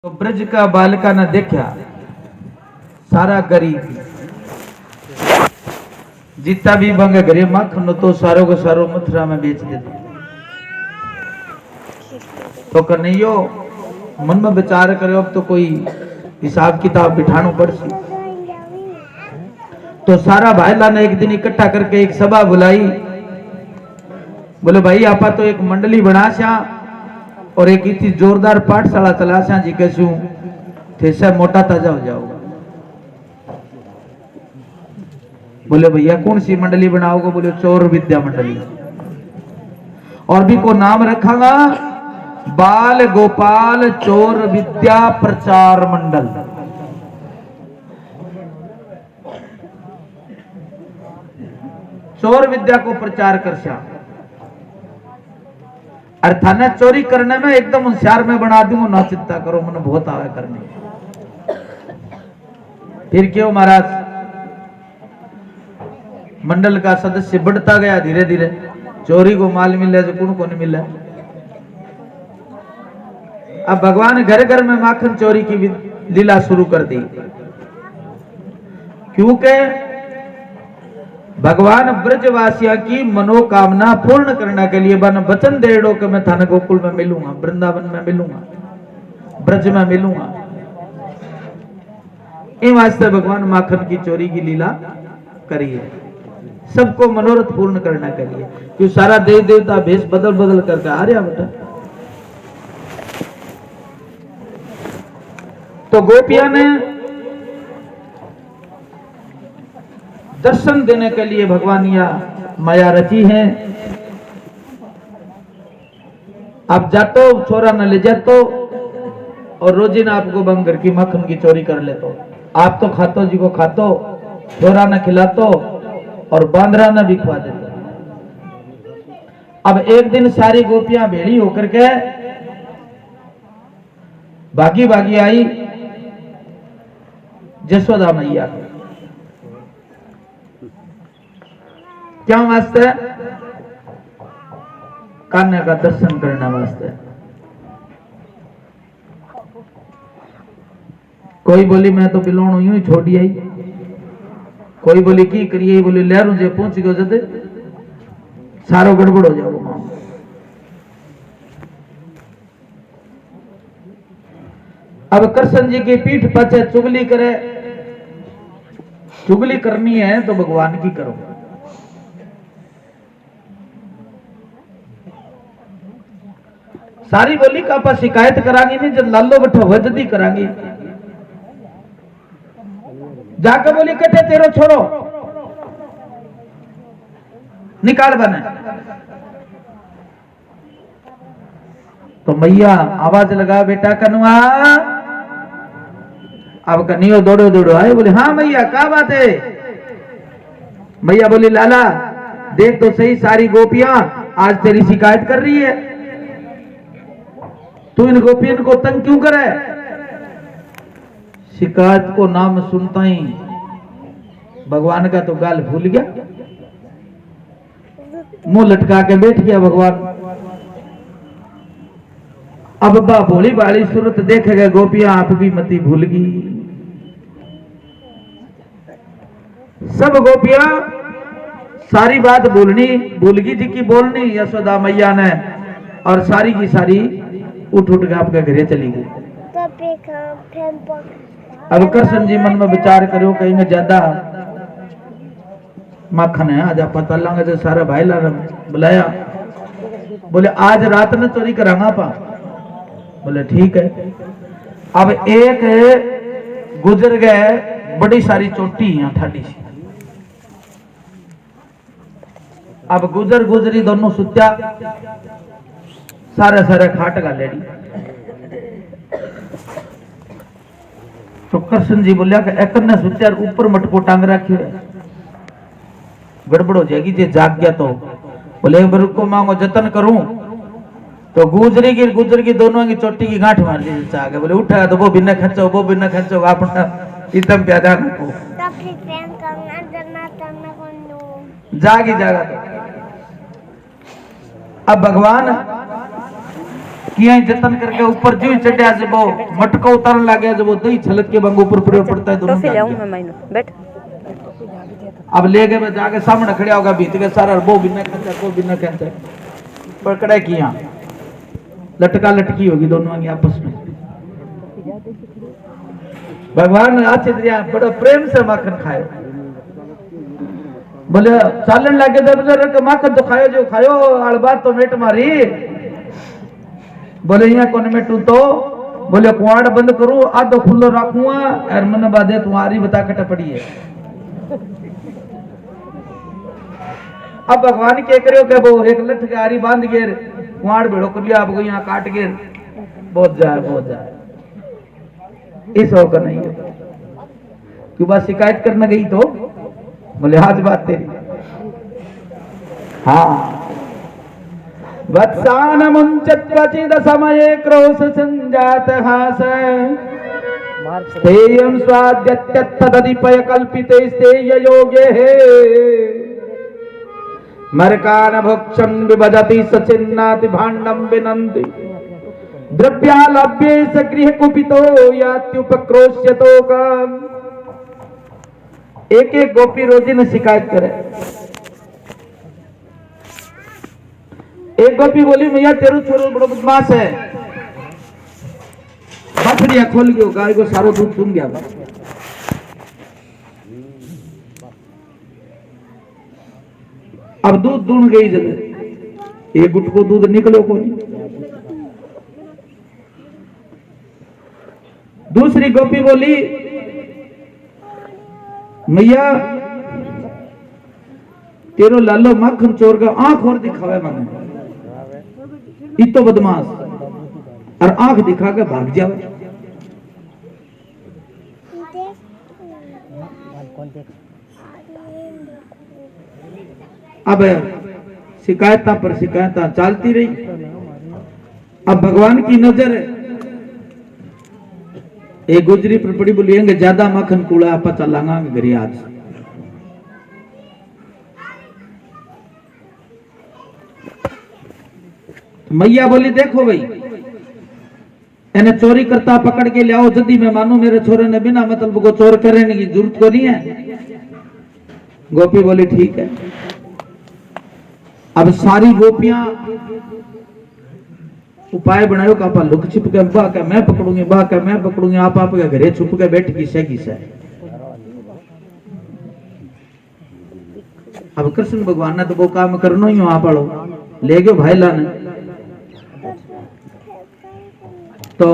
तो ब्रज का बालका ने देखा सारा गरीब जितना भी बंगे घरे मक्खन तो सारो को सारो मथुरा में बेच देते। तो कन्हैयो मन में विचार करे अब तो कोई हिसाब किताब बिठानो पड़सी। तो सारा भाईला ने एक दिन इकट्ठा करके एक सभा बुलाई। बोले भाई आपा तो एक मंडली बना श्या और एक इतनी जोरदार पाठशाला चला श्या जी कैसू थे सब मोटा ताजा हो जाओगा। बोले भैया कौन सी मंडली बनाओगे? बोले चोर विद्या मंडली। और भी को नाम रखागा बाल गोपाल चोर विद्या प्रचार मंडल। चोर विद्या को प्रचार कर श्या अर्थाने चोरी करने में एकदम होशियार में बना दूंगा, ना चिंता करो, मन बहुत आवे करने। फिर क्यों महाराज मंडल का सदस्य बढ़ता गया धीरे धीरे। चोरी को माल मिले तो कौन को नहीं मिले। अब भगवान घर घर में माखन चोरी की लीला शुरू कर दी, क्योंकि भगवान ब्रजवासियों की मनोकामना पूर्ण करने के लिए बन वचन दे दो कि मैं थाने गोकुल में मिलूंगा, वृंदावन में मिलूंगा, ब्रज में मिलूंगा। इन वास्ते भगवान माखन की चोरी की लीला करिए, सबको मनोरथ पूर्ण करने के लिए। क्यों सारा देव देवता भेष बदल बदल करके आ रहा बेटा। तो गोपिया ने दर्शन देने के लिए भगवान या माया रची है। आप जातो छोरा न ले जातो और रोजी ना आपको बंगर की मक्खन की चोरी कर लेतो। आप तो खातो जी को खातो, छोरा न खिलातो और बांदरा न भी खवा देते। अब एक दिन सारी गोपियां भेड़ी होकर के भागी भागी आई जसोदा मैया। क्या वास्ते? कान्हा का दर्शन करने वास्ते। कोई बोली मैं तो बिलोण यूं ही छोड़ी आई, कोई बोली की करिए, बोली लहरू जे पहुंच गयो जदे सारो गड़बड़ हो जाओ मां। अब कृष्ण जी की पीठ पीछे चुगली करे। चुगली करनी है तो भगवान की करो। सारी बोली का आप शिकायत करांगी नहीं, जब लालो बैठो वजदी करांगी। जाके बोली कटे तेरो छोड़ो निकाल बने। तो मैया आवाज लगा बेटा कनुआ। अब कन्हैया दौड़ो दौड़ो आए, बोले हाँ मैया क्या बात है? मैया बोली लाला देख तो सही सारी गोपियां आज तेरी शिकायत कर रही है, तू इन गोपियन को तंग क्यों करे? शिकायत को नाम सुनता ही भगवान का तो गाल भूल गया, मुंह लटका के बैठ गया भगवान। अब बा भोली भाली सूरत देखेगा गोपियां आपकी मति भूल गई। सब गोपियां सारी बात भूलनी भूल गई जी की बोलनी यशोदा मैया ने, और सारी की सारी उठ उठ के आपके घरे चली गई। अब कृष्ण जी मन में विचार करो कहीं ज्यादा माखन है, आज आप पता लगा जो सारा भाई ला बुलाया। बोले आज रात में चोरी करांगा पा। बोले ठीक है। अब एक गुजर गए बड़ी सारी चोटी यहाँ ठाडी सी। अब गुजर गुजरी दोनों सुत्या सारे सारे खाट का लेडी। तो कृष्ण जी बोलिया कि एक ने सुत्या ऊपर मटको टांग रखियो है, गड़बड़ हो जाएगी जे जाग गया तो। बोले को मांगो जतन करूं। तो गुजर की दोनों की चोटी की गांठ मार दी चाहे। बोले उठा तो वो बिना खर्चो वो बिना खर्चो अपना एकदम प्यादा जागी जागा। तो अब भगवान किया जतन करके ऊपर जी चढ़िया जब वो मटका उतारन लग गया जब वो दही छलक के बंग ऊपर पड़ता है दोनों बैठ अब ले गए जाके सामने खड़ा होगा बीत के सारा वो भी न कहते पकड़े किया लटका लटकी होगी दोनों की आपस में। भगवान अच्छे दरिया बड़ा प्रेम से माखन खाए बोले चालन लगे जब माखन तो खायो जो खायो अड़बात तो मेट मारी बोले यहाँ कौन मेटू तो बोले कुआड़ बंद करूं आधो खुलो रखूंगा और मन बादे तुम्हारी बता कट पड़ी है। अब भगवान के करो के वो एक लठ के आरी बांध गिर कुआड़ भेड़ो कर लिया आपको यहाँ काट गिर बहुत जाए इस होकर नहीं है क्यों बात शिकायत करने गई तो बोले आज बात तेरी हाँ वत्सान मुंचत्वचिद समये क्रोश संजात हास स्थेयं स्वाद्यत्यत्तदधिपय कल्पिते स्थेय योगे मरकान भक्षं विभजति सचिन्नाति भाण्डं विनन्ति द्रव्यालभ्ये स गृह कुपितो यात्युपक्रोश्यतो काम। एक एक गोपी रोजी ने शिकायत करे। एक गोपी बोली मैया तेरू छोरो बड़ो बदमाश है बछड़िया खोल गयो गाय को सारो दूध सूंघ गया। अब दूध दूध गई जगह एक गुट को दूध निकलो को नहीं। दूसरी गोपी बोली मैया तेरो लालो माखन चोर का आंख और दिखावे मैंने इतो बदमाश और आंख दिखा के भाग जावे। अब शिकायत पर शिकायत चलती रही। अब भगवान की नजर एक गुजरी पर पड़ी बोलिएंगे ज्यादा मक्खन कूड़ा आप चलांगा घरी आज। मैया बोली देखो भाई इन्हें चोरी करता पकड़ के ले आओ जल्दी मैं मानू मेरे छोरे ने बिना मतलब को चोर करने की जरूरत को नहीं है। गोपी बोली ठीक है। अब सारी गोपियां उपाय बनायो का लुक छिप के बा के मैं पकड़ूंगी आप के घरे छुप के बैठ किसे अब कृष्ण भगवान ने तो वो काम करना ही आप ले गयो भाई लाने तो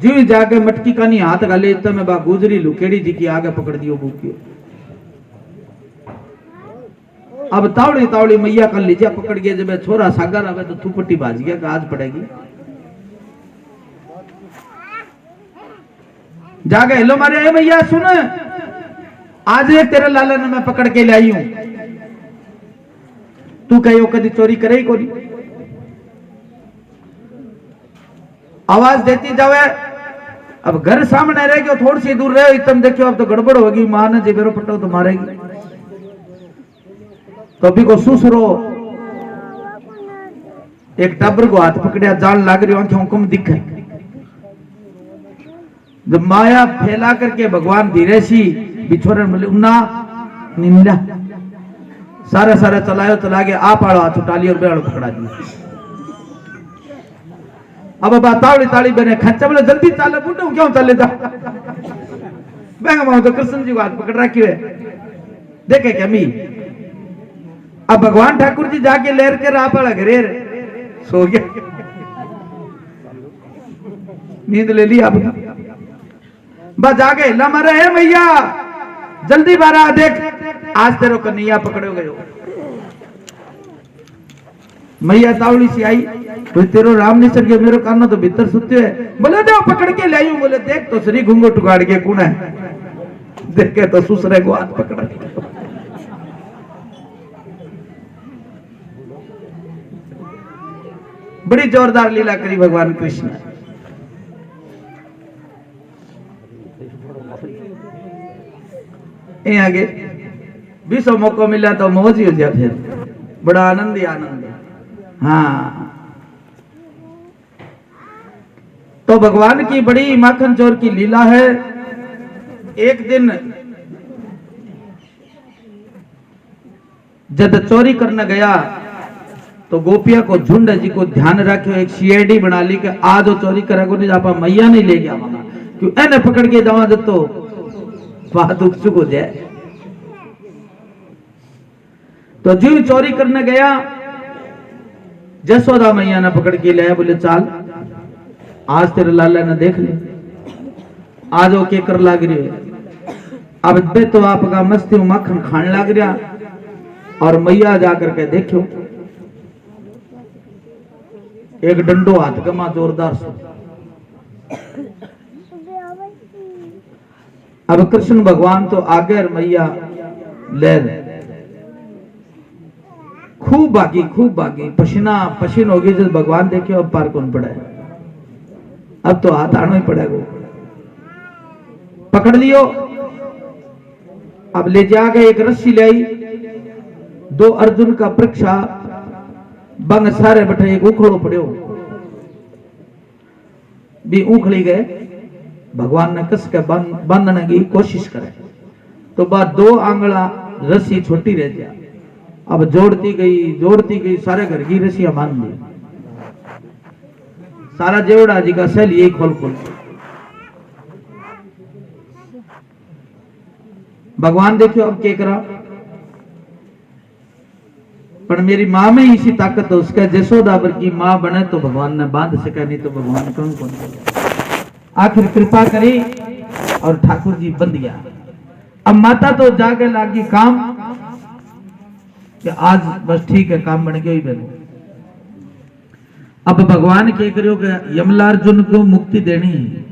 जी जाके मटकी का नहीं हाथ गाले में बा गुजरी लुकेड़ी जी की आगे पकड़ दियो भूखियो। अब तावड़ी तावड़ी मैया कर लीजिए पकड़ के जब छोरा सागर आवे तो थुपट्टी बाज गया कि आज पड़ेगी। जाके हेलो मारे मैया सुन आज एक तेरे लाला ने मैं पकड़ के ले आई हूं तू कहो कभी चोरी करे ही कोनी। आवाज देती जावे अब घर सामने रह गयो थोड़ी सी दूर रहे तुम देखियो अब तो गड़बड़ होगी मां ने जी मेरो पट्टो तो मारेगी। कभी को सुसरो एक टबर को हाथ पकड़िया जान लाग रही आंखें कम दिखे जब माया फैला करके भगवान धीरे सी बिछोरन मिले उन्ना निंदा सारे सारे चलायो चला गया आप आड़ो हाथ उठा लिया और बेड़ो पकड़ा दिया। अब तावड़ी ताली बने खच्चा बोले जल्दी चाले बूढ़ो क्यों चले था मैं तो कृष्ण जी को हाथ पकड़ रखी है देखे क्या मी। अब भगवान ठाकुर जी जाके लेर के राह पड़ा घरे सो गया नींद ले ली। अब बस जाके हिला मारे है मैया जल्दी बारा देख आज तेरे कन्हैया पकड़ो गयो। मैया तावड़ी सी आई बोले तेरो राम नहीं सर गया मेरो कानो तो भीतर सुते है बोले दे पकड़ के ले आयू बोले देख तो श्री घुंगो टुगाड़ के कौन है देखे तो सुसरे को हाथ पकड़ा। बड़ी जोरदार लीला करी भगवान कृष्ण। ये आगे 20 मौका मिला तो मौज ही हो जाए फिर बड़ा आनंद ही आनंद। हाँ तो भगवान की बड़ी माखन चोर की लीला है। एक दिन जब चोरी करने गया तो गोपिया को झुंड जी को ध्यान रखो, एक सीआईडी बना ली कि आज वो चोरी करेगा नहीं, आप मैया नहीं ले गया मामा, क्यों एने पकड़ के दवा दे तो बात उत्सुक हो जाए। तो जो चोरी करने गया जसोदा मैया ने पकड़ के लाया, बोले चाल आज तेरे लाला ने देख ले, आज वो के कर लाग रही है। अब बे तो आपका मस्ती मक्खन खाने लग रहा, और मैया जाकर के देखो एक डंडो हाथ कमा जोरदार से। अब कृष्ण भगवान तो आगे और मैया ले खूब भागी पसीना पसीन हो गई। जब भगवान देखे अब पार कौन पड़ा है, अब तो हाथ आना ही पड़ेगा। पकड़ लियो, अब ले जाके एक रस्सी ले आई, 2 अर्जुन का परीक्षा बंग सारे बैठे, एक उखड़ो पड़ो भी उखड़ी गए। भगवान ने कस के बांधने की कोशिश करे तो बाद 2 आंगला रस्सी छोटी रह जा। अब जोड़ती गई सारे घर की रस्सियां बांध दी, सारा जेवड़ा जी का सेल यही खोल भगवान देखियो अब क्या करा। पर मेरी मां में इसी ताकत है, उसका जसोदा बर की मां बने तो भगवान ने बांध सका, नहीं तो भगवान कौन आखिर कृपा करी और ठाकुर जी बंध गया। अब माता तो जाके लागी काम कि आज बस ठीक है काम बन गया ही बनो। अब भगवान क्या करो कि यमलार्जुन को मुक्ति देनी है,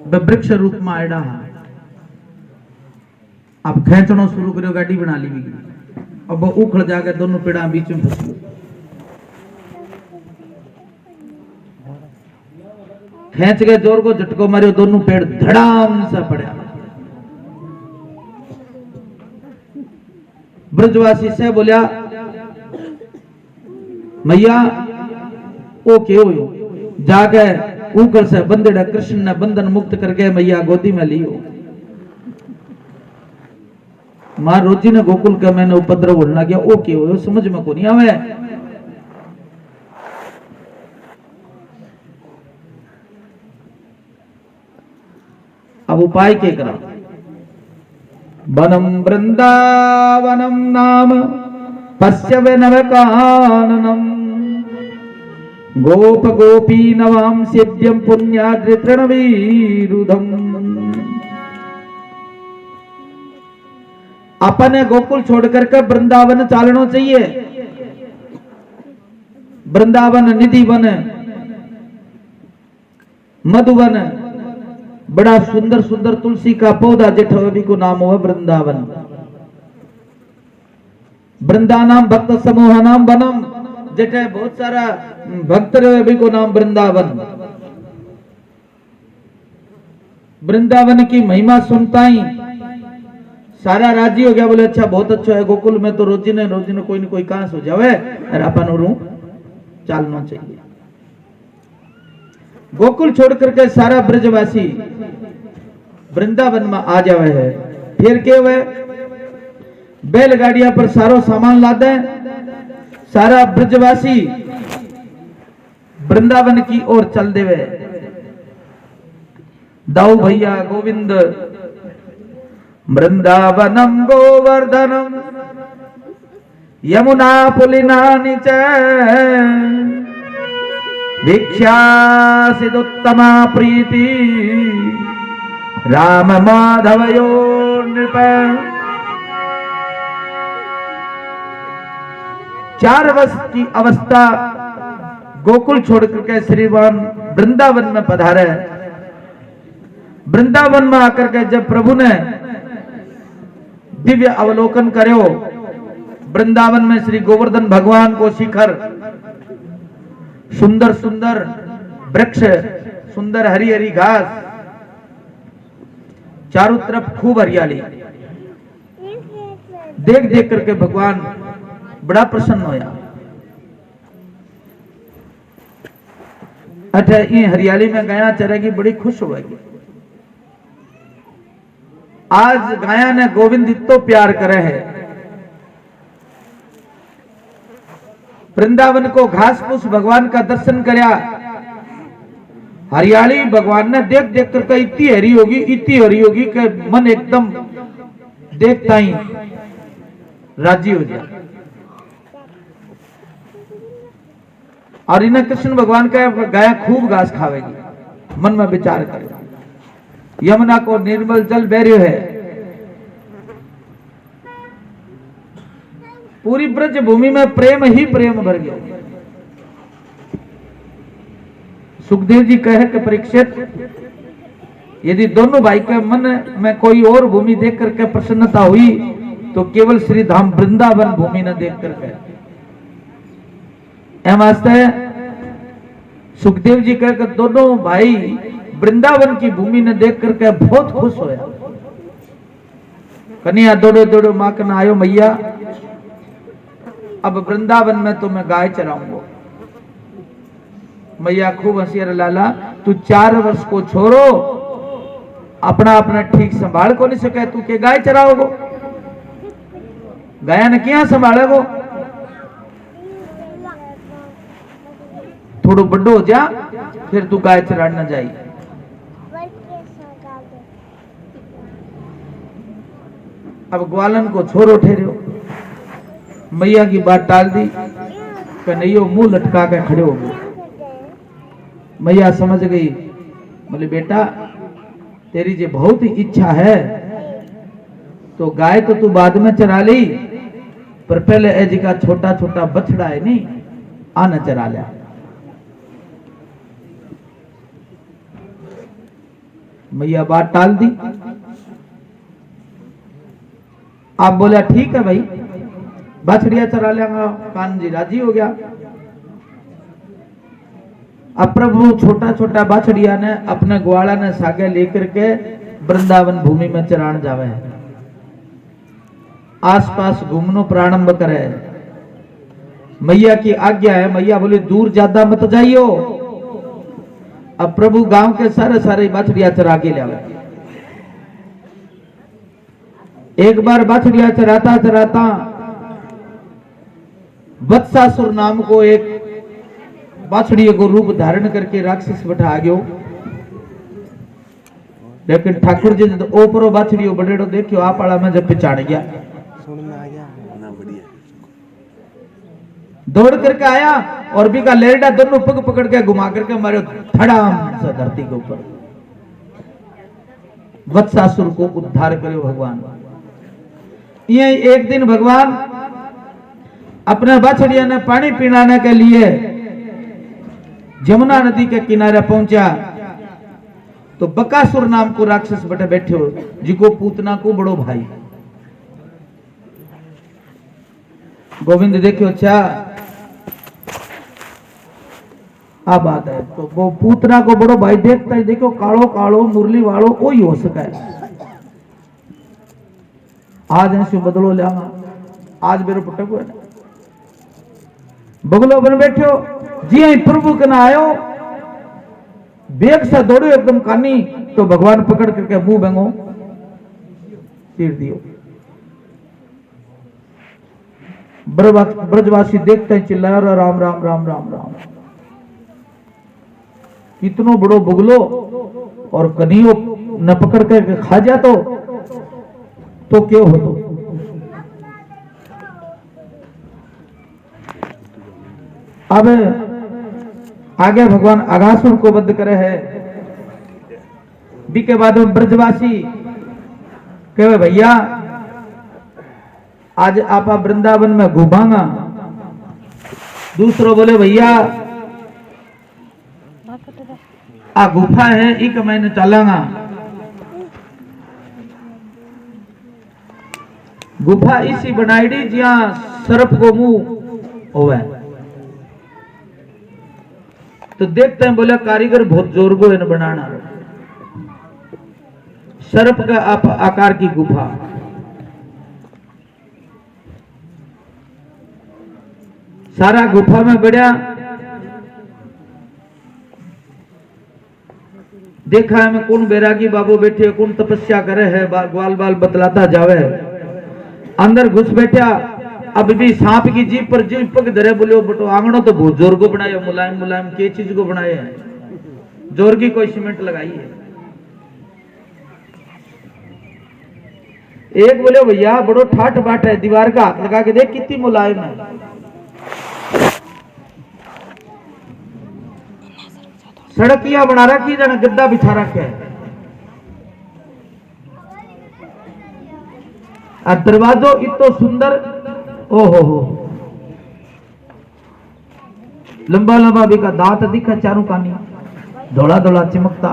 वृक्ष रूप में आयडा। अब खेचनो शुरू करो, गाड़ी बना ली। अब वो उखड़ जाके दोनों पेड़ा बीच में फंस गए। खेच के जोर को झटको मारियो, दोनों पेड़ धड़ाम सा पड़ा। ब्रजवासी से बोलिया मैया ओ क्यों हो, जाके उखड़ से बंदड़ा कृष्ण ने बंधन मुक्त करके मैया गोदी में लियो। मां रोजी ने गोकुल का मैंने उपद्रव बोलना गया, ओ क्यों हो समझ में को नहीं आवे। अब उपाय क्या करा, वनम वृंदावनम नाम पश्य नवकाननम गोप गोपी नवाम सेव्यम पुण्याद्रितृणवीरुधम। अपने गोकुल छोड़कर के वृंदावन चालना चाहिए। वृंदावन निधि वन, मधुवन, बड़ा सुंदर सुंदर तुलसी का पौधा जेठवी को नाम हुआ वृंदावन। वृंदानाम भक्त समूह नाम वनम, जेठे बहुत सारा भक्त भी को नाम वृंदावन। वृंदावन की महिमा सुनता ही सारा राजी हो गया, बोले अच्छा बहुत अच्छा है, गोकुल में तो रोजी ने कोई न कोई कांस हो जावे और अपन रू चालना चाहिए। गोकुल छोड़ करके सारा ब्रजवासी वृंदावन में आ जावे है। फिर क्या हुए, बैलगाड़िया पर सारो सामान लादे, सारा ब्रजवासी वृंदावन की ओर चल देवे। दाऊ भैया गोविंद वृंदावनम गोवर्धनम यमुना पुलिनानि च भिक्षासिदुत्तमा प्रीति राम माधवयो नृप। 4 वर्ष की अवस्था गोकुल छोड़ करके श्रीमान वृंदावन में पधारे। वृंदावन में आकर के जब प्रभु ने दिव्य अवलोकन करो, वृंदावन में श्री गोवर्धन भगवान को शिखर, सुंदर सुंदर वृक्ष, सुंदर हरी हरी घास, चारों तरफ खूब हरियाली देख देख करके भगवान बड़ा प्रसन्न होया। अच्छा ये हरियाली में गाया चरेगी, बड़ी खुश होगी। आज गाया ने गोविंद इतो प्यार करे है। वृंदावन को घास फूस भगवान का दर्शन करया, हरियाली भगवान ने देख देख करके इतनी हरी होगी कि मन एकदम देखता ही राजी हो जाए। और इन्हें कृष्ण भगवान का गाया खूब घास खावेगी। मन में विचार करे, यमुना को निर्मल जल बह रह्यो है, पूरी ब्रज भूमि में प्रेम ही प्रेम भर गया। सुखदेव जी कहे कि परीक्षित, यदि दोनों भाई के मन में कोई और भूमि देख करके प्रसन्नता हुई तो केवल श्री धाम वृंदावन भूमि न देख करके। एम वास्ते सुखदेव जी कहे कि दोनों भाई वृंदावन की भूमि ने देख करके बहुत खुश होया। कन्हैया दौड़ो दौड़ो मां कन आयो, मैया अब वृंदावन में तो मैं गाय चराऊंगा। मैया खूब हंसी, अरे लाला तू 4 वर्ष को छोरो अपना अपना ठीक संभाल को नहीं सके, तू के गाय चराओगो? गाया ने क्या संभालेगो? थोड़ो बड़ो हो जा फिर तू गाय चराना जाई। अब ग्वालन को छोरो ठहरो, मैया की बात टाल दी, कन्हैया मुंह लटका के खड़े हो गए। मैया समझ गई, बोले बेटा तेरी जो बहुत ही इच्छा है तो गाय तो तू बाद में चरा ली, पर पहले ऐजी का छोटा छोटा बछड़ा है नहीं आना चरा लिया। मैया बात टाल दी। आप बोला ठीक है भाई, बछड़िया चरा लेंगा। कान जी राजी हो गया। अब प्रभु छोटा छोटा बछड़िया ने अपने ग्वाला ने सागे लेकर के वृंदावन भूमि में चरान जावे है। आसपास घूमनो प्रारंभ करे। मैया की आज्ञा है, मैया बोली दूर ज्यादा मत जाइयो। अब प्रभु गांव के सारे सारे बछड़िया चरा के लावे। एक बार बछड़िया चराता चराता वत्सासुर नाम को एक बछड़िया को रूप धारण करके राक्षस बैठा गयो। लेकिन ठाकुर जी ने तो ओपरो बछड़ियो बड़ेड़ो देखियो आप आला में जब पहचान गया, दौड़ करके आया और भी का लेरडा दोनों पग पकड़ के घुमा करके मारे धड़ाम से धरती के ऊपर। वत्सासुर को उद्धार करे भगवान। ये एक दिन भगवान अपने बछड़िया ने पानी पिलाने के लिए जमुना नदी के किनारे पहुंचा तो बकासुर नाम को राक्षस बैठे हो, जिको पूतना को बड़ो भाई। गोविंद देखियो अच्छा आ बात है, तो वो पूतना को बड़ो भाई देखता है, देखो कालो कालो मुरली वालो कोई हो सका है। आज ऐसे बदलो लिया, आज मेरे पुटक हुए बगलो बन बैठो जी आई प्रभु कना आयो, बेग से दौड़ो एकदम कानी तो भगवान पकड़ करके मुंह बेंगो चीर दियो। ब्रजवासी देखते हैं चिल्लाया राम राम राम राम राम। कितनो बड़ो बुगलो और कनियो न पकड़ कर खा जा तो क्यों हो तो। अब आगे भगवान अघासुर को वध करे है। बी के बाद में ब्रजवासी कहे भैया आज आप वृंदावन में घूमांगा। दूसरो बोले भैया आ गुफा है एक महीने चलांगा। गुफा इसी बनाईडी जहां सर्प को मुंह होवे। तो देखते हैं बोले कारीगर बहुत जोर को इन बनाना। सर्प का आकार की गुफा। सारा गुफा में बढ़िया देखा है मैं कौन बैरागी बाबू बैठे, कौन तपस्या करे है, ग्वाल बाल बतलाता जावे। अंदर घुस बैठा, अब भी सांप की जीप पर जीप पग धरे, बोले बटो आंगणो तो बहुत जोर को बनाया, मुलायम मुलायम के चीज को बनाया है, जोर की कोई सीमेंट लगाई है। एक बोले भैया बड़ो ठाठ बाट है, दीवार का हाथ लगा के देख कितनी मुलायम है। सड़किया बना रखी, जन गद्दा बिछा रखे है, और दरवाजो इतो सुंदर, ओ हो लंबा लंबा बिका दांत दिखा चारों कानी, धोला धोला चिमकता।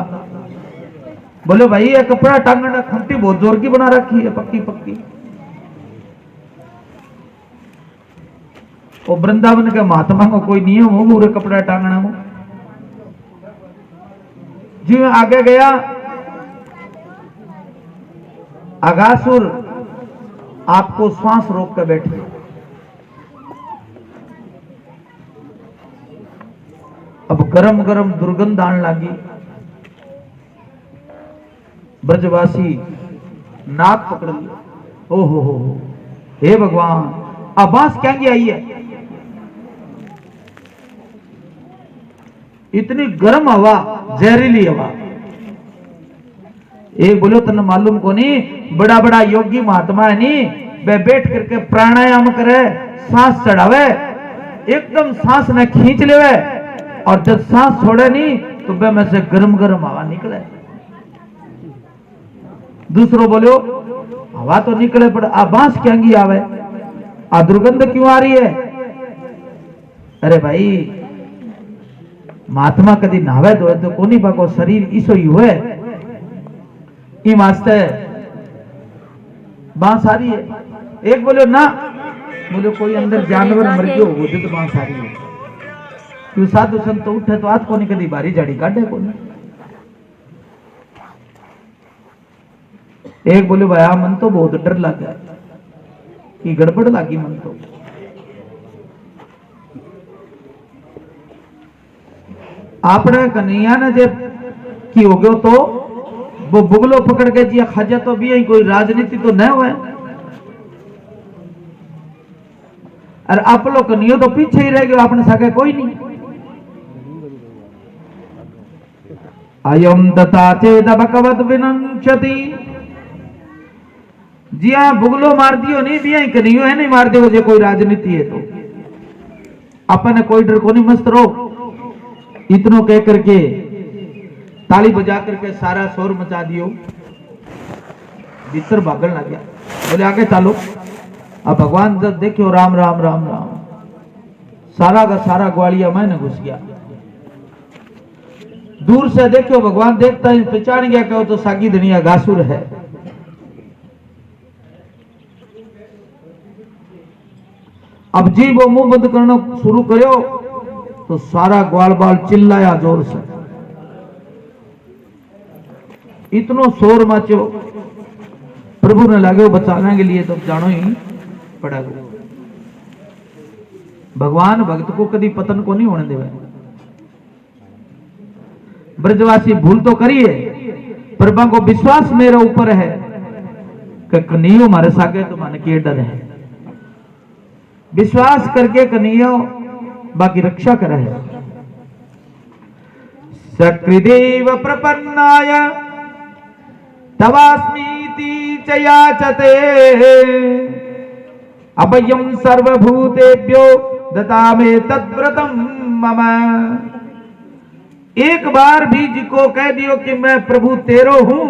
बोले भाई ये कपड़ा टांगना खूंटी बहुत जोर की बना रखी है, पक्की पक्की। और वृंदावन के महात्मा को कोई नियम हो पूरे कपड़ा टांगना हो। जी आगे गया, अगासुर आपको श्वास रोक कर बैठे, अब गरम गरम दुर्गंध आने लगी। ब्रजवासी नाक पकड़ लिया, ओ हो, हे भगवान आवाज क्या आई है, इतनी गर्म हवा, जहरीली हवा। एक बोलो तन मालूम को नहीं, बड़ा बड़ा योगी महात्मा है नी, वे बैठ करके प्राणायाम करे, सांस चढ़ावे, एकदम सांस ने खींच लेवे, और जब सांस छोड़े नहीं तो वे में से गर्म गर्म हवा निकले। दूसरो बोलो हवा तो निकले पर आवाज क्या आवे, आ दुर्गंध क्यों आ रही है। अरे भाई महात्मा कदी नहावे तो कोनी बाको शरीर ईसो ही हुए, ई वास्ते बांस आ रही है। एक बोले ना, बोले कोई अंदर जानवर मर गयो हो तो बांस आ रही है। तू साधु संत उठे तो आज कोनी कदी बारी जाड़ी काटे कोनी। एक बोले भाई मन तो बहुत डर लगा कि गड़बड़ लगी मन तो। आपने कन्हैया ने जब की हो गयो तो वो बुगलो पकड़ के जिया खाजा तो भी यही, कोई राजनीति तो न हुए। और आप लोग कन्हैया तो पीछे ही रह गए, आपने सके कोई नहीं। अयम दत्ता चेद भगवत विनंचति, जी हाँ बुगलो मार दियो नहीं भी यही कन्हैया है, नहीं मार दियो जो कोई राजनीति है तो अपने कोई डर को नहीं, मस्त रहो। इतनो कह करके ताली बजा करके सारा शोर मचा दियो, भीतर भागन लग गया। बोले आगे चलो। अब भगवान जब देखियो राम राम राम राम, सारा का सारा ग्वालिया मैंने घुस गया। दूर से देखियो भगवान देखता ही पहचान गया कि वो तो सागी धनिया गासुर है। अब जी वो मुंह बंद करना शुरू करो तो सारा ग्वाल बाल चिल्लाया जोर से, इतनो शोर मचो। प्रभु ने लगे बचाने के लिए तो जानो ही पड़ेगा। भगवान भक्त को कभी पतन को नहीं होने देवे। ब्रजवासी भूल तो करिए, प्रभु को विश्वास मेरे ऊपर है कि कन्हैया मारे सागे तो मन के डर है। विश्वास करके कन्हैया बाकी रक्षा करे है। सकृदेव प्रपन्नाय तवास्मीति च याचते, अभयं सर्वभूतेभ्यो दतामे तद्व्रतम मम। एक बार भी जिको कह दियो कि मैं प्रभु तेरो हूं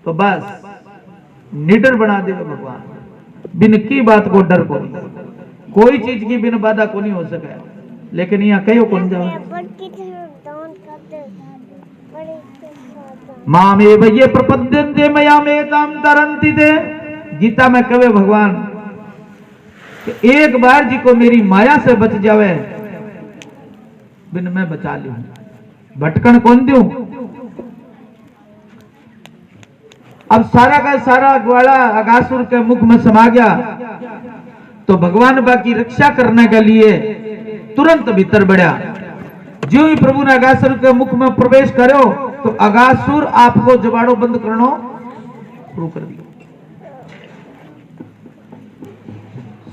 तो बस निडर बना देगा भगवान। बिन की बात को डर को नहीं, कोई चीज की बिन बाधा को नहीं हो सके। लेकिन यहाँ कहो कौन जाओ मामे भैये प्रपद्यन्ते मया मेताम तरंती थे। गीता में कहे भगवान कि एक बार जी को मेरी माया से बच जावे बिन मैं बचा लू, भटकन कौन दूं। अब सारा का सारा ग्वाला अगासुर के मुख में समा गया तो भगवान बाकी रक्षा करने के लिए तुरंत भीतर बढ़ा। जो ही प्रभु ने अगासुर के मुख में प्रवेश करो तो अगासुर आपको जबाड़ो बंद करनो शुरू कर दिया।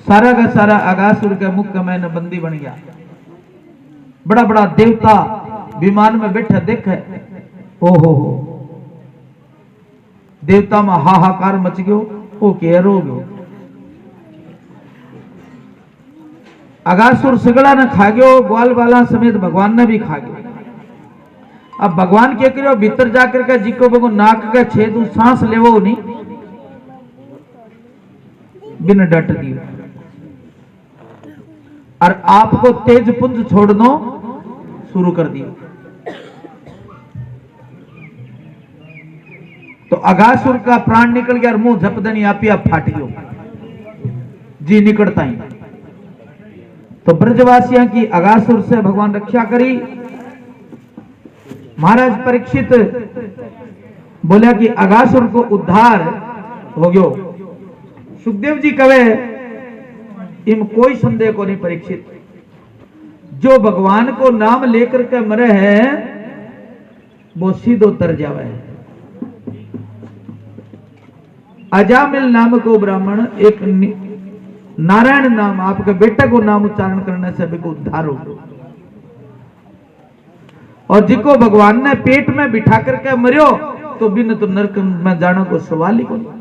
सारा का सारा अगासुर के मुख का मैंने बंदी बन गया। बड़ा बड़ा देवता विमान में बैठा देखे, ओहो हो, देवता में हाहाकार मच गयो। ओ कह रो गयो, अगासुर सगड़ा ने खा गयो, ग्वाल वाला समेत भगवान ने भी खा गयो। अब भगवान क्या करो, भीतर जाकर के जिको बगो नाक का छेद सांस लेवो नहीं, बिन डट दियो और आपको तेज पुंज छोड़नो शुरू कर दियो। तो अगासुर का प्राण निकल गया और मुंह झपदनी आप फाट गयो, जी निकलता ही। तो ब्रजवासियों की अगासुर से भगवान रक्षा करी। महाराज परीक्षित बोला कि अगासुर को उद्धार हो गयो। सुखदेव जी कहे इम कोई संदेह को नहीं परीक्षित, जो भगवान को नाम लेकर के मरे है वो सीधो तर जावे है। अजामिल नाम को ब्राह्मण एक नारायण नाम आपके बेटे को नाम उच्चारण करने से भी उद्धार हो गया। और जिको भगवान ने पेट में बिठा करके मरियो तो बिन तो नरक में जाने को सवाल ही को नहीं।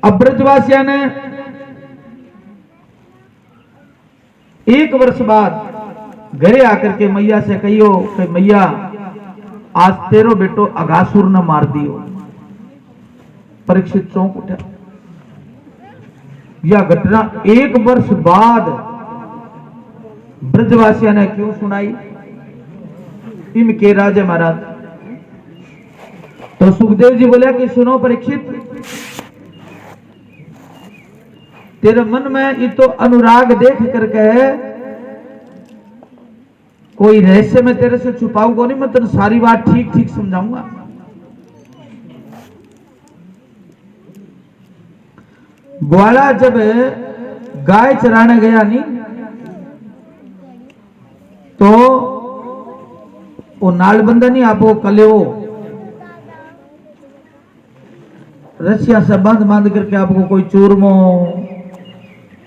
अब ब्रजवासिया ने एक वर्ष बाद घरे आकर के मैया से कहियो कि मैया आज तेरो बेटो अगासुर ने मार दियो। परीक्षित चौंक उठा। यह घटना एक वर्ष बाद ब्रजवासियों ने क्यों सुनाई? इनके राजा महाराज। तो सुखदेव जी बोले कि सुनो परीक्षित, तेरे मन में ये तो अनुराग देख करके कोई रहस्य में तेरे से छुपाऊंगा नहीं, मैं तेरे सारी बात ठीक ठीक समझाऊंगा। ग्वाला जब गाय चराने गया नहीं तो वो नालबंदा नहीं आपको कलेवो रस्सिया से बांध करके आपको कोई चूरमो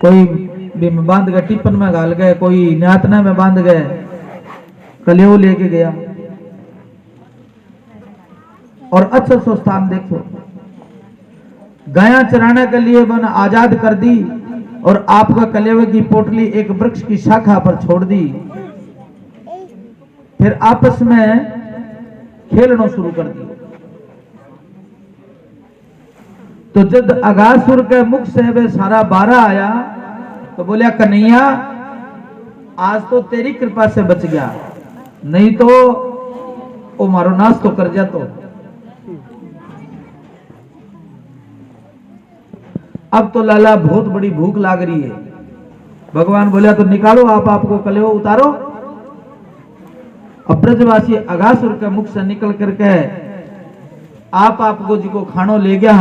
कोई बांध गए, टिप्पन में घाल गए, कोई न्यातना में बांध गए, कलेवो लेके गया और अच्छा सा स्थान देखो गाया चराने के लिए मैंने आजाद कर दी और आपका कलेवे की पोटली एक वृक्ष की शाखा पर छोड़ दी। फिर आपस में खेलना शुरू कर दिया। तो जब अगासुर के मुख से वे सारा बारह आया तो बोलिया कन्हैया आज तो तेरी कृपा से बच गया, नहीं तो वो मारो नाश तो कर जातो। अब तो लाला बहुत बड़ी भूख लाग रही है। भगवान बोला तो निकालो आप आपको कलेवो उतारो। अब ब्रजवासी अगासुर के मुख से निकल करके आप आपको जिको खानो ले गया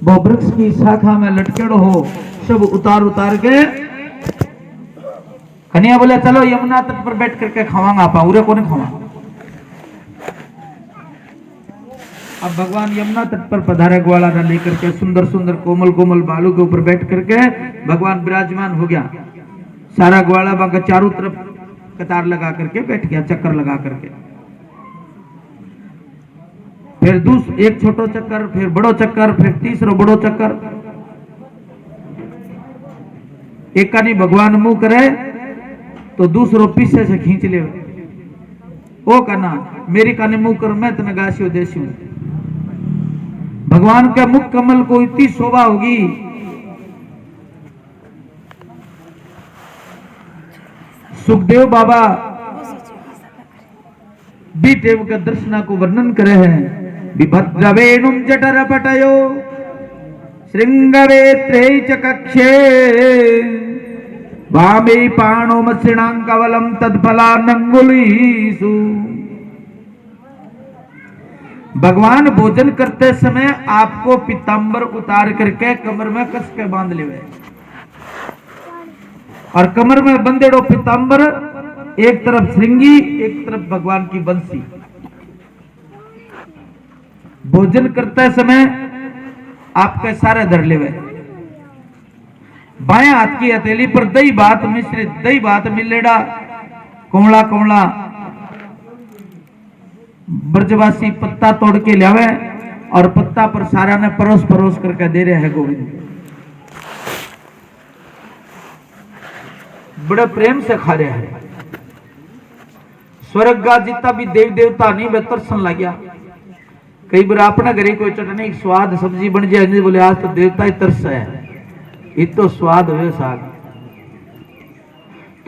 वो वृक्ष की शाखा में लटकेड़ो हो सब उतार के कन्हैया बोले चलो यमुना तट पर बैठ करके खावांगा आप उरे को नहीं खावा। अब भगवान यमुना तट पर पधारे ग्वाला ने लेकर के सुंदर सुंदर कोमल कोमल बालू के ऊपर बैठ करके भगवान विराजमान हो गया। सारा ग्वाला बांका चारों तरफ कतार लगा करके बैठ गया, चक्कर लगा करके। फिर एक छोटो चक्कर, फिर बड़ो चक्कर, फिर तीसरो बड़ो चक्कर। एक कानी भगवान मुंह करे तो दूसरो पीछे से खींच ले। ओ कहना मेरी कानी मुंह कर मैं तने गासियो देसियो। भगवान के मुख कमल को इतनी शोभा होगी। सुखदेव बाबा बीटेव के दर्शना को वर्णन करे हैं। विभद्रवेणुम जठर पटयो श्रृंगवेत्रे च कक्षे वामे पाणो मत्स्यणांकवलम तत्फलानंगुलीसु। भगवान भोजन करते समय आपको पीतांबर उतार करके कमर में कस के बांध ले। और कमर में बंदेड़ो पीतांबर, एक तरफ श्रृंगी, एक तरफ भगवान की बंसी। भोजन करते समय आपके सारे धर लेवे। बाएं हाथ की हथेली पर दही भात मिश्रित, दही भात मिलेड़ा कोमला कोमला ब्रजवासी पत्ता तोड़ के लावे और पत्ता पर सारा ने परोस परोस करके दे रहे हैं गोविंद। बड़े प्रेम से खा रहे हैं। स्वर्ग का जितना भी देव देवता नहीं बेहतर सन लग गया। कई बार अपने घरे कोई चटनी स्वाद सब्जी बन जाए नहीं बोले आज तो देवता ही तरस है, ये तो स्वाद हुए साग।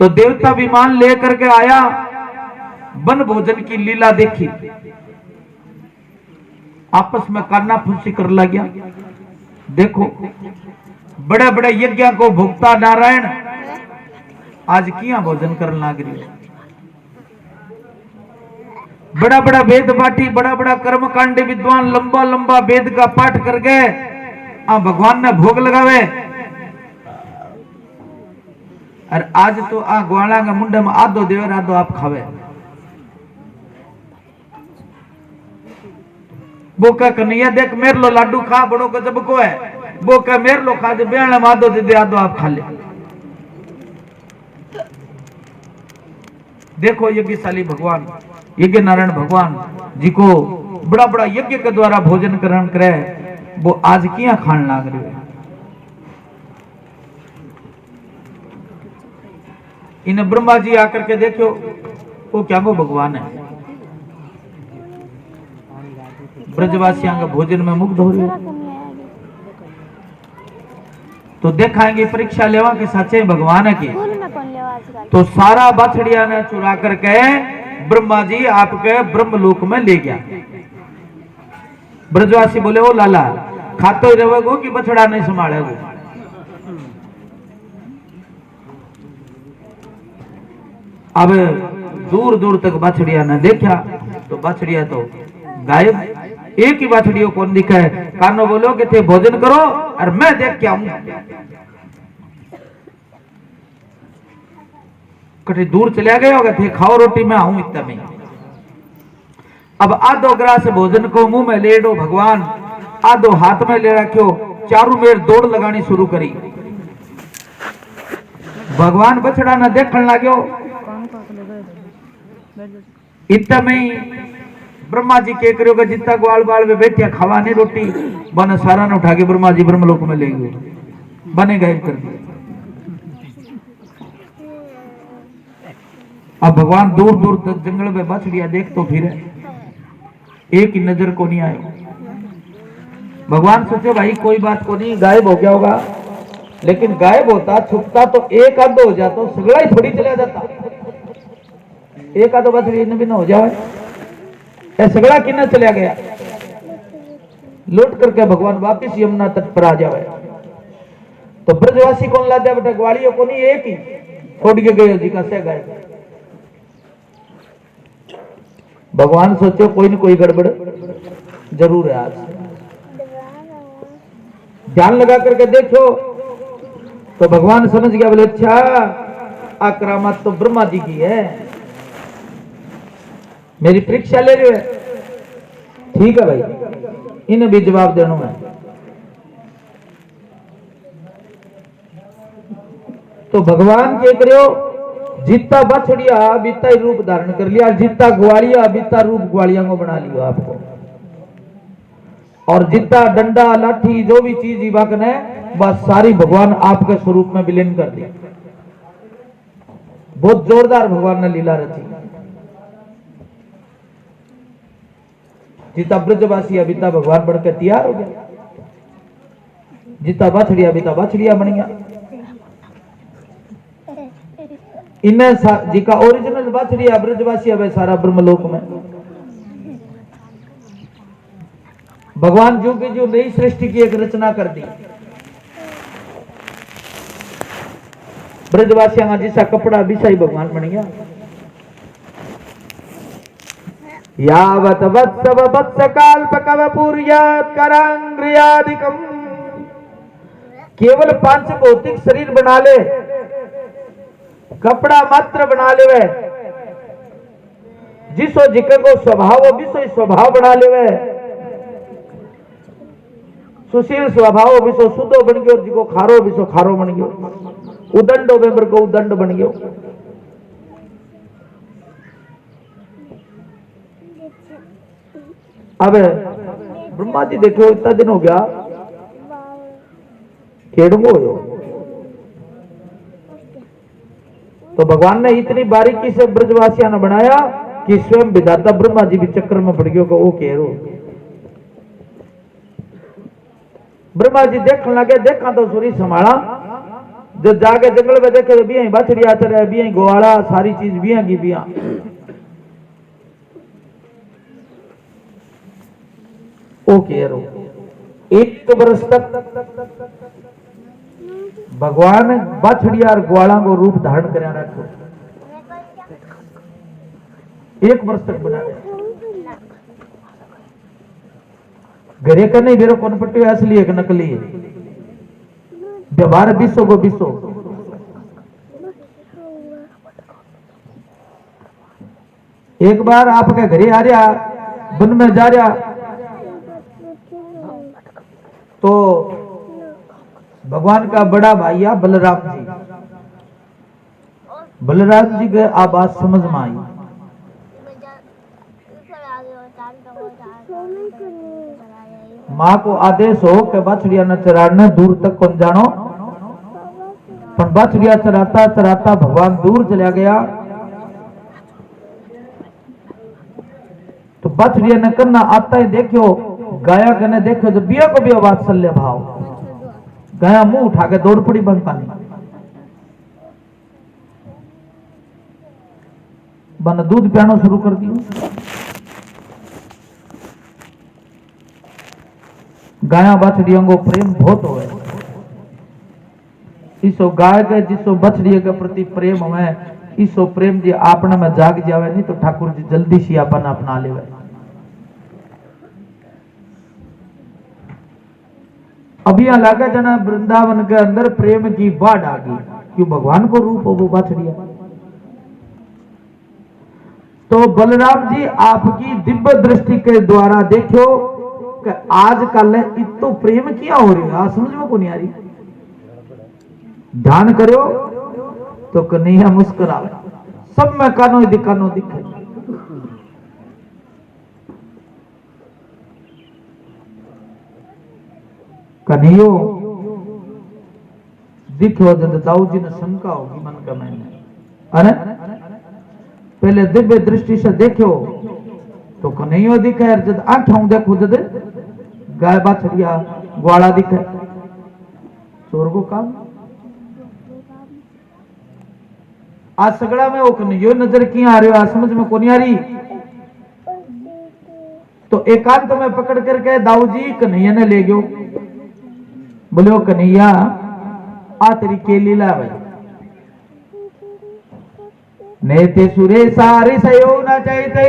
तो देवता विमान लेकर के आया, वन भोजन की लीला देखी, आपस में कान्ना फुंसी कर लग गया। देखो बड़े बड़े यज्ञ को भोगता नारायण आज किया भोजन करने लग रही। बड़ा बड़ा वेद पाठी, बड़ा बड़ा कर्मकांडी विद्वान लंबा लंबा वेद का पाठ कर गए, भगवान ने भोग लगावे। और आज तो ग्वाला का मुंडे में आधो देवर आधो आप खावे। वो कह कन्हैया देख मेर लो लाडू खा, बड़ो गजब को है। वो कह मेर लो खा, जो बेहण में आधो दे दे आधो आप खा ले। देखो यज्ञशाली भगवान, यज्ञ नारायण भगवान जी को बड़ा बड़ा यज्ञ के द्वारा भोजन ग्रहण करे, वो आज किया खान लाग रहे हैं। इन ब्रह्मा जी आकर के देखो वो क्या वो भगवान है। ब्रजवासियों का भोजन में मुग्ध हो रहे, तो देखाएंगे परीक्षा लेवा के सच्चे भगवान है की। तो सारा बछड़िया ने चुरा करके ब्रह्मा जी आपके ब्रह्मलोक में ले गया। ब्रजवासी बोले ओ लाला खातो ही रहेगो कि बछड़ा नहीं संभालेगो। अब दूर दूर तक बछड़िया ने देखा तो बछड़िया तो गायब, एक ही बछड़ियों को दिखा है। कानो बोलो कि थे भोजन करो और मैं देख के आऊं। कटे दूर चले गए होगा, थे खाओ रोटी मैं आऊं इतना में। अब आधो ग्रास भोजन को मुंह में ले लो भगवान, आधो हाथ में ले रखो, चारों मेर दौड़ लगानी शुरू करी। भगवान बछड़ा न देखने लग्यो। इतना में ब्रह्मा जी के करोगे जितना ग्वाल बाल में बैठे खावा नहीं रोटी बन सारा ने उठा के ब्रह्मा जी ब्रह्मलोक में ले गए, बने गायब कर दिए। अब भगवान दूर दूर तक जंगल में बछड़िया देख तो फिर एक ही नजर को नहीं आयो। भगवान सोचे भाई कोई बात को नहीं, गायब हो गया होगा, लेकिन गायब होता छुपता तो एक आधो हो जाता, तो सगड़ा ही थोड़ी चला जाता। एक आधो बछड़ी भी न हो जाए, सगड़ा किन्ना चला गया। लौट करके भगवान वापिस यमुना तट पर आ जाए। तो ब्रजवासी कौन ला दिया बेटा, ग्वालियों को नहीं, एक ही छोड़ के गए जी का से गए। भगवान सोचो कोई न कोई गड़बड़ जरूर है। आज ध्यान लगा करके देखो तो भगवान समझ गया, बोले अच्छा आक्रामक तो ब्रह्मा जी की है, मेरी परीक्षा ले रहे हो। ठीक है भाई, इन्हें भी जवाब देना है। तो भगवान के करो जितना बछड़िया बीता ही रूप धारण कर लिया, जितना ग्वालिया बीता रूप ग्वालिया को बना लिया आपको। और जितना डंडा लाठी जो भी चीज इवाकन है बस सारी भगवान आपके स्वरूप में विलीन कर दी। बहुत जोरदार भगवान ने लीला रची। जितना ब्रजवासी अबिता भगवान बढ़कर तैयार हो गया, जितना बछड़िया बीता बछड़िया बन गया। इन्हें जी का ओरिजिनल बछड़िया ब्रजवासी अब सारा ब्रह्मलोक में। भगवान जो की जो नई सृष्टि की एक रचना कर दी। ब्रजवासियों का जैसा कपड़ा बिछाई भगवान बन गया। यावत वत्सव वत्स काल्प कव पूर्यात करांग्रियादिकम। केवल 5 भौतिक शरीर बना ले कपड़ा मात्र बना लेवे, जिसो जिके को स्वभाव विसो स्वभाव बना लेवे, सुशील स्वभाव विसो सुधो बन गयो, जिको खारो विसो खारो बन गयो, उदंडो बेबर को उदंड बन गयो। अब ब्रह्मा जी देखो इतना दिन हो गया खेड़गो हो, तो भगवान ने इतनी बारीकी से ब्रजवासियों ने बनाया कि स्वयं विधाता ब्रह्मा जी भी चक्कर में पड़ गयो को वो कह रो। ब्रह्मा जी देखने लगे, देखा तो सूरी संभाला, जो जाके जंगल में देखे तो बिया बछड़िया चढ़े, बिया गोवाड़ा, सारी चीज बिया की बिया। ओ कह रो 1 वर्ष तक भगवान बछड़िया और ग्वाला को रूप धारण कर रखो, 1 वर्ष तक बना घरे का नहीं बेरो कौन पट्टी असली एक नकली है, व्यवहार बिसो को बिसो। एक बार आपके घरे आ रहा, वन में जा रहा, तो भगवान का बड़ा भैया बलराम जी, बलराम जी के आवाज समझ में आई, माँ को आदेश हो कि बछड़िया न चराने दूर तक कौन जानो, पर बछड़िया चराता चराता भगवान दूर चला गया, तो बछड़िया ने करना आता ही देखो, गाया कने देखो तो बिया को भी वात्सल्य भाव, गाया मुंह उठा के दौड़ पड़ी बन पानी, बन दूध पियानो शुरू कर दिया। गाया बछड़ियों को प्रेम बहुत हो, इसो गाय के जिसो बछड़ियों के प्रति प्रेम हमें, इसो प्रेम जी आपने में जाग जावे, नहीं तो ठाकुर जी जल्दी से अपन अपना लेवे। अब यहां लगा जना वृंदावन के अंदर प्रेम की बाढ़ आ गई, क्यों भगवान को रूप हो वो बछड़िया। तो बलराम जी आपकी दिव्य दृष्टि के द्वारा देखो कि आजकल इतो प्रेम क्या हो रहा है, समझ में को नहीं आ रही, ध्यान करो तो कन्हैया मुस्कुरावे, सब में कानो दिखे। कन्हैयो दिखो जब दाऊ जी ने शंका होगी मन का मैंने, अरे पहले दिव्य दृष्टि से देखो तो कन्हैयो दिखे, जब आंखों देखो जब गाय बछड़िया ग्वाला दिखे, चोर को काम आज सगड़ा में वो कन्हैयो नजर किया आ रहे हो, आज समझ में को नहीं आ रही। तो एकांत में पकड़ करके दाऊ जी कन्हैया ने ले गयो, बोले ओ कन्हैया आ तेरी के लीला भाई, नेते सुरेशा ऋषयो न चैते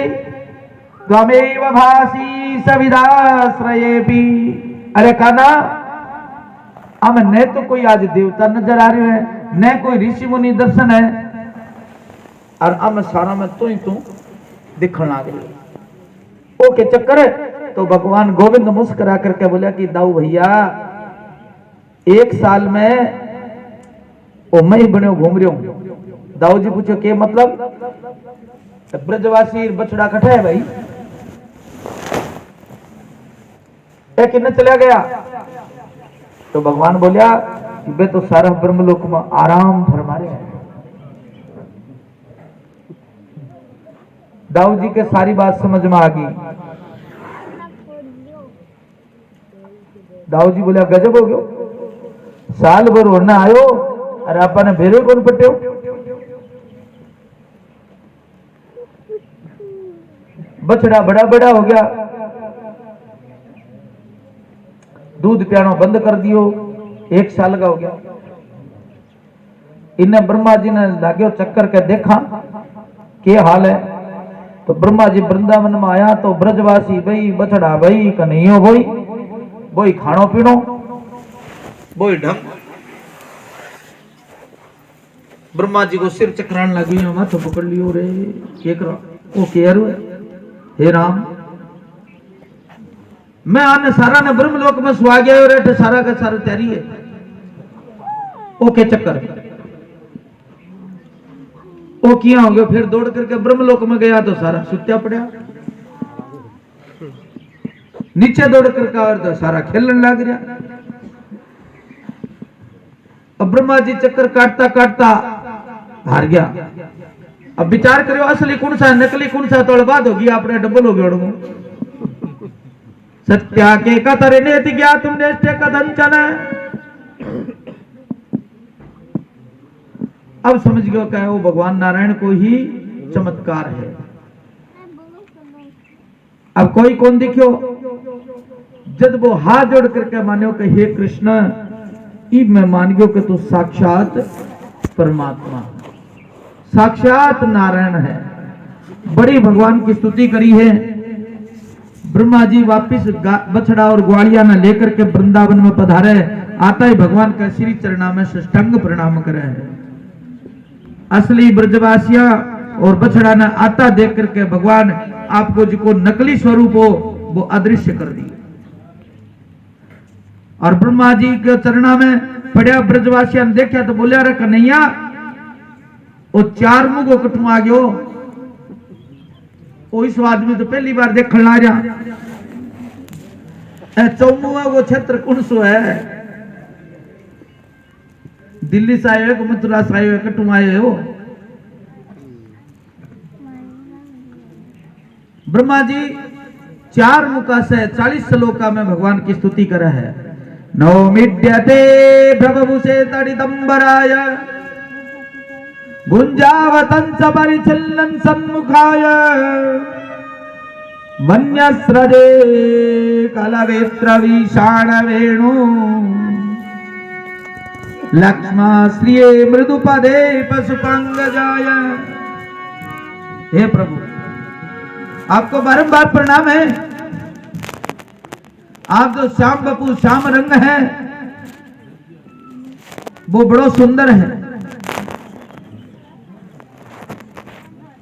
त्वमेव भासी सविदाश्रयेपि। अरे काना हम न तो कोई आज देवता नजर आ रहे हैं, न कोई ऋषि मुनि दर्शन है, और हम सारा में तू ही तू दिखने लगे। ओके चक्कर है। तो भगवान गोविंद मुस्कुरा करके बोला कि दाऊ भैया 1 साल में ओ मैं ही बने घूम रहा हूं। दाऊ जी पूछो के मतलब, ब्रजवासी बछड़ा कटा है भाई, एक किन्ने चला गया। तो भगवान बोलिया कि बे तो सारा ब्रह्मलोक में आराम फरमा रहे हैं। दाऊ जी के सारी बात समझ में आ गई। दाऊ जी बोलिया गजब हो गयो, साल भर होना आयो अरे आपने भेरे कौन पट्टे, बछड़ा बड़ा बड़ा हो गया, दूध पियानो बंद कर दियो, 1 साल का हो गया। इन्हें ब्रह्मा जी ने लाग्यो चक्कर के देखा क्या हाल है। तो ब्रह्मा जी वृंदावन में आया तो ब्रजवासी भाई बछड़ा भाई कन्हैयो भाई बोई खानो पीनो बोई ढंग ब्रह्मा जी को सिर चकराने लगी, माथो पकड़ लियो रे, के करा ओ केर हे राम, मैं आने सारा ने ब्रह्मलोक में सुहा गया रे, सारा का सारा तैयारी है ओके चक्कर ओ किया हो गया। फिर दौड़ करके ब्रह्मलोक में गया तो सारा सुत्या पड़ा, नीचे दौड़ करके और तो सारा खेलने लग गया। अब ब्रह्मा जी चक्कर काटता काटता हार गया। अब विचार करो असली कौन सा नकली कौन सा, तो बात होगी अपने डबल हो गया। सत्या के कतर नेति गया तुमने कथन। अब समझ गयो क्या वो भगवान नारायण को ही चमत्कार है। अब कोई कौन दिखियो, जब वो हाथ जोड़ करके मानो कि हे कृष्ण, इब मैं मान गयो कि तू साक्षात परमात्मा, साक्षात नारायण है। बड़ी भगवान की स्तुति करी है। ब्रह्मा जी वापिस बछड़ा और ग्वालिया न लेकर के वृंदावन में पधारे, आता ही भगवान का श्री चरणा में साष्टांग प्रणाम करे है। असली ब्रजवासिया और बछड़ा ने आता देख करके भगवान आपको जो नकली स्वरूप हो वो अदृश्य कर दी। और ब्रह्मा जी के चरणा में पड़ा ब्रजवासिया ने देखा तो बोलिया रे कन्हैया, वो चार मुगो कटू आ गयो, वो इस आदमी तो पहली बार देखने ला रहा। चौमुआ वो क्षेत्र कौन सो है, दिल्ली से आए हो मथुरा से आए हो कटू आए हो। ब्रह्मा जी चार मुका से 40 श्लोका में भगवान की स्तुति करा है। नौमिड्यते भवभूषे तडिदंबराय गुंजावतंस परिचिल्लन सन्मुखाय वन्यस्रजे कलवेत्र विषाण वेणु लक्ष्मा श्रिये मृदुपदे पशुपंगजाय। हे प्रभु, आपको बारंबार प्रणाम है। आप जो श्याम बपू श्याम रंग है वो बड़ो सुंदर है।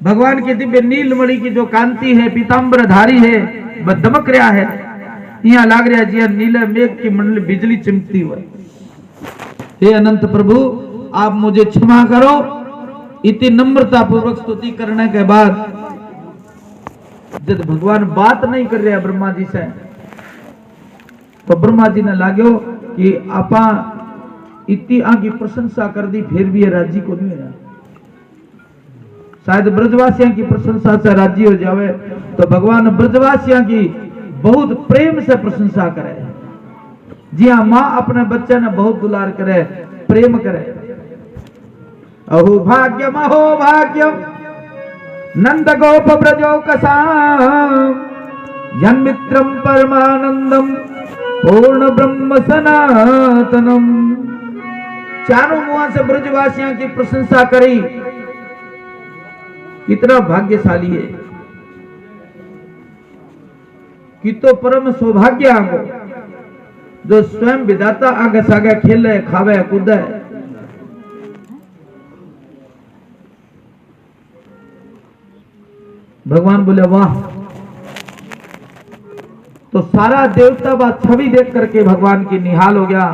भगवान की दिव्य नीलमणि की जो कांति है, पीतांबर धारी है, वह दमक रहा है। यहाँ लाग रहा जी नीले मेघ की मंडल बिजली चमकती हुई। हे अनंत प्रभु, आप मुझे क्षमा करो। इतनी नम्रता पूर्वक स्तुति करने के बाद जब भगवान बात नहीं कर रहे ब्रह्मा जी से, तो ब्रह्मा जी ने लागो कि आपा इतनी आगे प्रशंसा कर दी फिर भी ये राजी को नहीं है। शायद ब्रजवासियों की प्रशंसा से राजी हो जावे तो भगवान ब्रजवासियों की बहुत प्रेम से प्रशंसा करे। जी हाँ, माँ अपने बच्चे ने बहुत दुलार करे, प्रेम करे। अहो भाग्यम अहो भाग्यम नंद गोप ब्रजो कसाम जन्मित्रम परमानंदम पूर्ण ब्रह्म सनातनम। चारों मुआ से ब्रजवासियों की प्रशंसा करी, कितना भाग्यशाली है। कि तो परम सौभाग्य आगो जो स्वयं विधाता आगे सागे खेले खावे कूदे। भगवान बोले वाह। तो सारा देवता बात छवि देख करके भगवान की निहाल हो गया।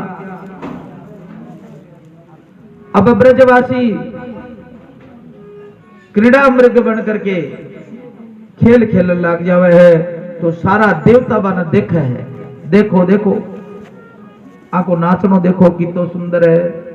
अब ब्रजवासी क्रीड़ा मृग बन करके खेल खेलने लग जावे है। तो सारा देवता बना देखे है, देखो देखो आको नाचनो देखो कितो सुंदर है।